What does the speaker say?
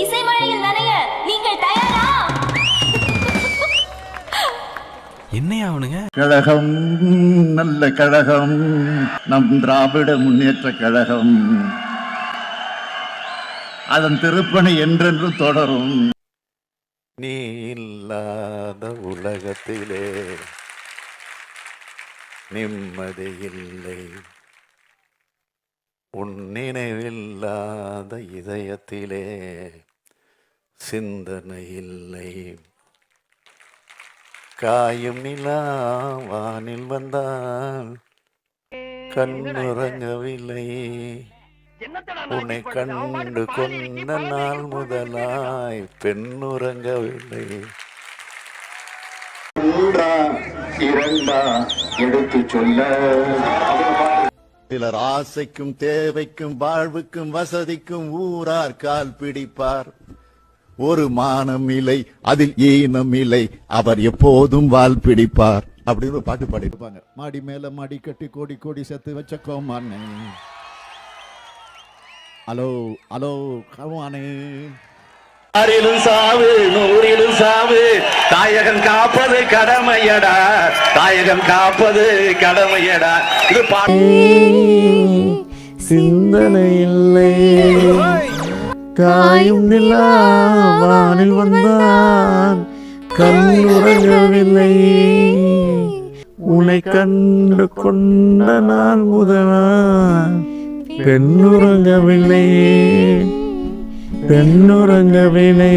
இசைமழையில் நனைய நீங்கள் தயாரா? என்னையா அவனுங்க? கழகம், நல்ல கழகம், நம் திராவிட முன்னேற்ற கழகம், அதன் திருப்பணி என்றென்றும் தொடரும். நீ இல்லாத உலகத்திலே நிம்மதி இல்லை, உன் நினைவில்லாத இதயத்திலே சிந்தனை இல்லை. காயும் நிலா வானில் வந்தால் கண்ணுறங்கவில்லை, உன்னை கண்டு கொண்ட நாள் முதலாய் பெண்ணுறங்கவில்லை. ஊரா இரண்டா எடுத்து சொல்ல, சிலர் ஆசைக்கும் தேவைக்கும் வாழ்வுக்கும் வசதிக்கும் ஊரார் கால் பிடிப்பார். ஒரு மானம் இல்லை, அதில் ஈனம் இல்லை, அவர் எப்போதும் வால் பிடிப்பார் அப்படின்னு ஒரு பாட்டு பாடிருப்பாங்க. மாடி மேல மாடி கட்டி கோடி கோடி சேர்த்து வச்ச கோமானே, ஹலோ ஹலோ கோமானே. ஆறிலும் சாவு நூறிலும் சாவு, தாயகம் காப்பது கடமையடா, தாயகம் காப்பது கடமையடா. இது சிந்தனை இல்லை, காயும் நிலா வானில் வந்தான் கண்ணுறங்கவில்லை, உன்னை கண்டு கொண்ட நாள் முதலாய் பெண்ணுறங்கவில்லை, பெண்ணுறங்கவில்லை.